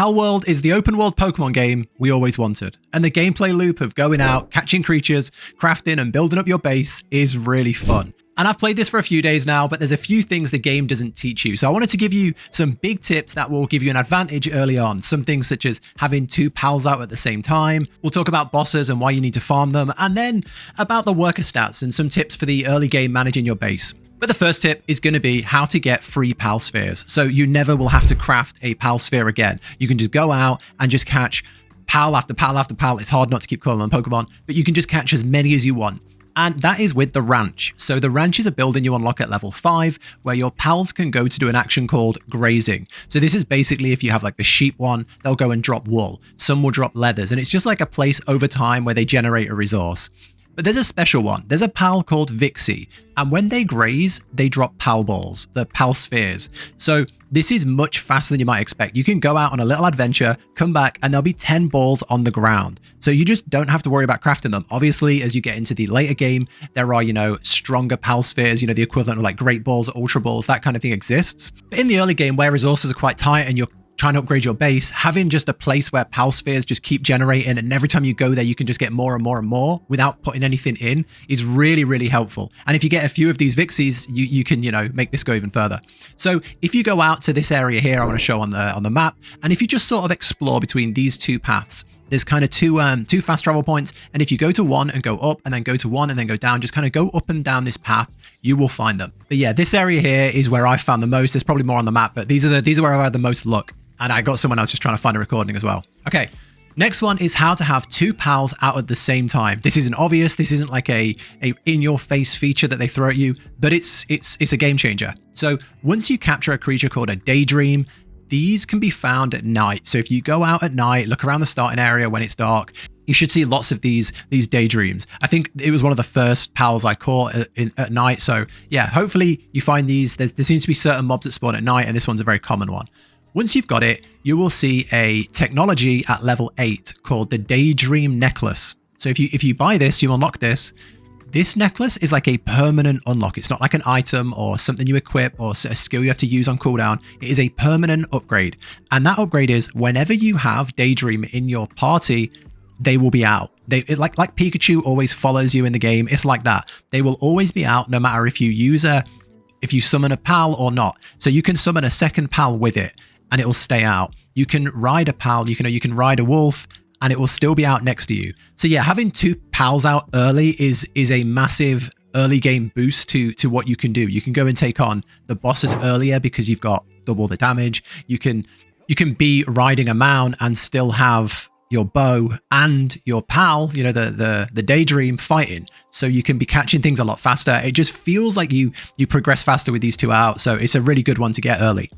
Palworld is the open world Pokemon game we always wanted, and the gameplay loop of going out, catching creatures, crafting and building up your base is really fun. And I've played this for a few days now, but there's a few things the game doesn't teach you. So I wanted to give you some big tips that will give you an advantage early on. Some things such as having 2 pals out at the same time. We'll talk about bosses and why you need to farm them, and then about the worker stats and some tips for the early game managing your base. But the first tip is going to be how to get free pal spheres. So you never will have to craft a pal sphere again. You can just go out and just catch pal after pal after pal. It's hard not to keep calling them Pokemon, but you can just catch as many as you want. And that is with the ranch. So the ranch is a building you unlock at level 5 where your pals can go to do an action called grazing. So this is basically if you have like the sheep one, they'll go and drop wool. Some will drop leathers, and it's just like a place over time where they generate a resource. But there's a special one. There's a pal called Vixie, and when they graze, they drop pal balls, the pal spheres. So this is much faster than you might expect. You can go out on a little adventure, come back, and there'll be 10 balls on the ground. So you just don't have to worry about crafting them. Obviously, as you get into the later game, there are, stronger pal spheres, the equivalent of like great balls, ultra balls, that kind of thing exists. But in the early game, where resources are quite tight and you're trying to upgrade your base, having just a place where pal spheres just keep generating, and every time you go there you can just get more and more and more without putting anything in, is really, really helpful. And if you get a few of these Vixies, you can make this go even further. So if you go out to this area here, I want to show on the map, and if you just sort of explore between these 2 paths, there's kind of two fast travel points, and if you go to one and go up and then go to one and then go down, just kind of go up and down this path, you will find them. But yeah, this area here is where I found the most. There's probably more on the map, but these are where I had the most luck. And I got someone else just trying to find a recording as well. Okay, next one is how to have 2 pals out at the same time. This isn't obvious. This isn't like a in-your-face feature that they throw at you, but it's a game changer. So once you capture a creature called a Daydream, these can be found at night. So if you go out at night, look around the starting area when it's dark, you should see lots of these Daydreams. I think it was one of the first pals I caught at night. So yeah, hopefully you find these. There seems to be certain mobs that spawn at night, and this one's a very common one. Once you've got it, you will see a technology at level 8 called the Daydream Necklace. So if you buy this, you unlock this. This necklace is like a permanent unlock. It's not like an item or something you equip or a skill you have to use on cooldown. It is a permanent upgrade. And that upgrade is whenever you have Daydream in your party, they will be out. Like Pikachu always follows you in the game. It's like that. They will always be out no matter if you summon a pal or not. So you can summon a second pal with it, and it will stay out. You can ride a pal, you can ride a wolf, and it will still be out next to you. So yeah, having 2 pals out early is a massive early game boost to what you can do. You can go and take on the bosses earlier because you've got double the damage. You can be riding a mount and still have your bow and your pal, the Daydream fighting. So you can be catching things a lot faster. It just feels like you progress faster with these 2 out. So it's a really good one to get early.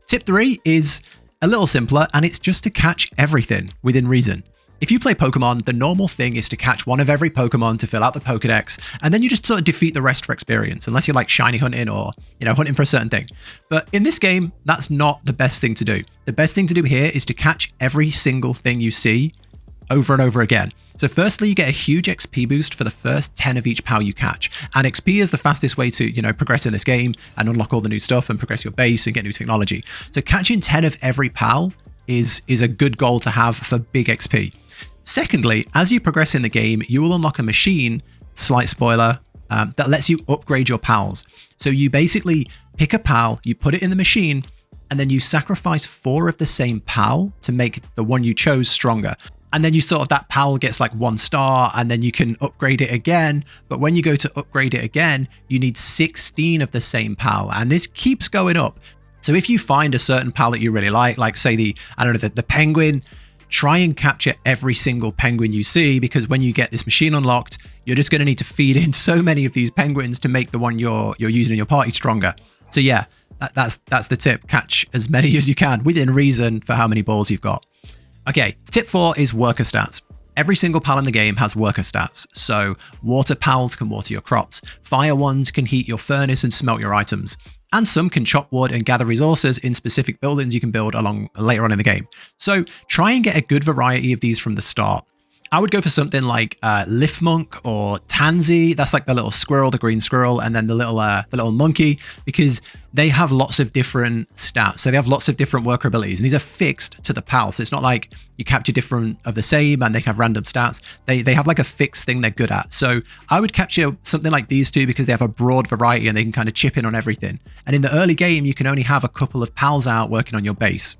Tip 3 is a little simpler, and it's just to catch everything within reason. If you play Pokemon, the normal thing is to catch one of every Pokemon to fill out the Pokedex, and then you just sort of defeat the rest for experience, unless you're like shiny hunting or, hunting for a certain thing. But in this game, that's not the best thing to do. The best thing to do here is to catch every single thing you see over and over again. So firstly, you get a huge XP boost for the first 10 of each pal you catch. And XP is the fastest way to, progress in this game and unlock all the new stuff and progress your base and get new technology. So catching 10 of every pal is a good goal to have for big XP. Secondly, as you progress in the game, you will unlock a machine, slight spoiler, that lets you upgrade your pals. So you basically pick a pal, you put it in the machine, and then you sacrifice 4 of the same pal to make the one you chose stronger. And then that pal gets like 1 star, and then you can upgrade it again. But when you go to upgrade it again, you need 16 of the same pal, and this keeps going up. So if you find a certain pal that you really like say the penguin, try and capture every single penguin you see, because when you get this machine unlocked, you're just going to need to feed in so many of these penguins to make the one you're using in your party stronger. So yeah, that's the tip. Catch as many as you can within reason for how many balls you've got. Okay, tip 4 is worker stats. Every single pal in the game has worker stats. So water pals can water your crops, fire ones can heat your furnace and smelt your items, and some can chop wood and gather resources in specific buildings you can build along later on in the game. So try and get a good variety of these from the start. I would go for something like Liftmonk or Tansy. That's like the little squirrel, the green squirrel, and then the little monkey, because they have lots of different stats. So they have lots of different worker abilities, and these are fixed to the pal. So it's not like you capture different of the same and they have random stats. They have like a fixed thing they're good at. So I would capture something like these two because they have a broad variety and they can kind of chip in on everything. And in the early game, you can only have a couple of pals out working on your base.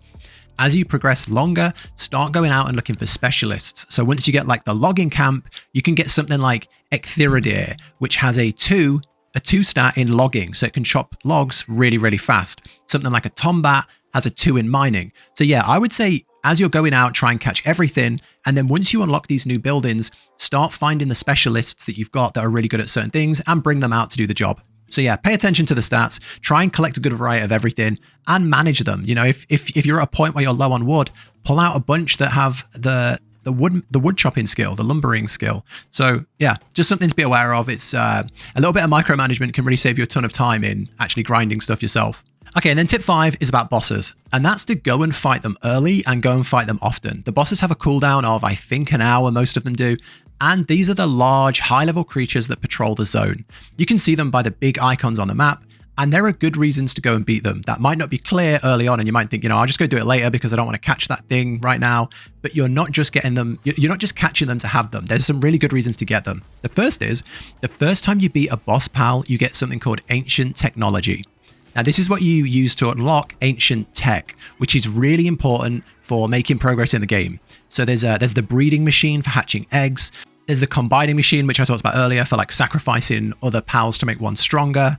As you progress longer, start going out and looking for specialists. So once you get like the logging camp, you can get something like Ecthiridae, which has a 2 stat in logging, so it can chop logs really, really fast. Something like a Tombat has a 2 in mining. So yeah, I would say as you're going out, try and catch everything. And then once you unlock these new buildings, start finding the specialists that you've got that are really good at certain things and bring them out to do the job. So yeah, pay attention to the stats, try and collect a good variety of everything and manage them. You know, if you're at a point where you're low on wood, pull out a bunch that have the wood chopping skill, the lumbering skill. So yeah, just something to be aware of. It's a little bit of micromanagement can really save you a ton of time in actually grinding stuff yourself. Okay, and then tip 5 is about bosses, and that's to go and fight them early and go and fight them often. The bosses have a cooldown of, I think, an hour, most of them do, and these are the large, high-level creatures that patrol the zone. You can see them by the big icons on the map, and there are good reasons to go and beat them. That might not be clear early on, and you might think, you know, I'll just go do it later because I don't want to catch that thing right now, but you're not just getting them, you're not just catching them to have them. There's some really good reasons to get them. The first is, the first time you beat a boss pal, you get something called Ancient Technology. Now, this is what you use to unlock ancient tech, which is really important for making progress in the game. So there's the breeding machine for hatching eggs. There's the combining machine, which I talked about earlier, for like sacrificing other pals to make one stronger.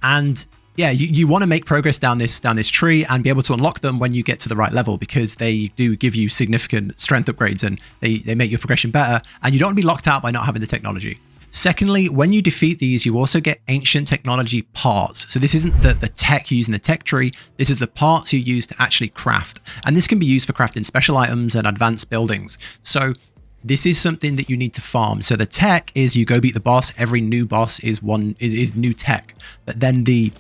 And yeah, you want to make progress down this tree and be able to unlock them when you get to the right level, because they do give you significant strength upgrades and they make your progression better. And you don't want to be locked out by not having the technology. Secondly, when you defeat these, you also get ancient technology parts. So this isn't the tech you use in the tech tree. This is the parts you use to actually craft. And this can be used for crafting special items and advanced buildings. So this is something that you need to farm. So the tech is you go beat the boss. Every new boss is new tech. But then the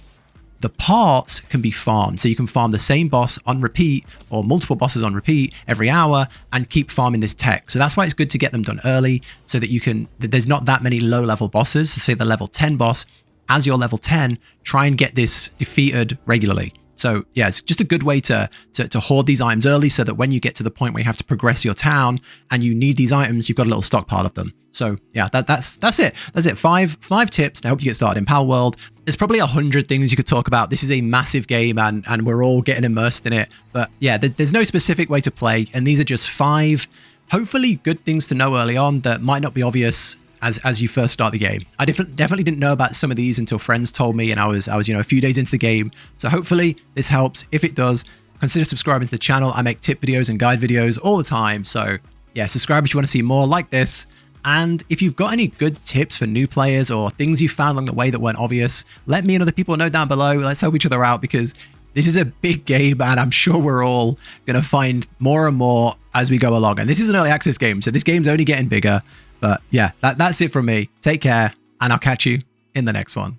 parts can be farmed. So you can farm the same boss on repeat or multiple bosses on repeat every hour and keep farming this tech. So that's why it's good to get them done early so that there's not that many low level bosses. So say the level 10 boss, as you're level 10, try and get this defeated regularly. So yeah, it's just a good way to hoard these items early so that when you get to the point where you have to progress your town and you need these items, you've got a little stockpile of them. So yeah, that's it. That's it. Five tips to help you get started in Palworld. There's probably 100 things you could talk about. This is a massive game and we're all getting immersed in it. But yeah, there's no specific way to play. And these are just 5, hopefully good things to know early on that might not be obvious as you first start the game. I definitely didn't know about some of these until friends told me, and I was a few days into the game. So hopefully this helps. If it does, consider subscribing to the channel. I make tip videos and guide videos all the time. So yeah, subscribe if you want to see more like this. And if you've got any good tips for new players or things you found along the way that weren't obvious, let me and other people know down below. Let's help each other out, because this is a big game and I'm sure we're all going to find more and more as we go along. And this is an early access game, so this game's only getting bigger. But yeah, that's it from me. Take care, and I'll catch you in the next one.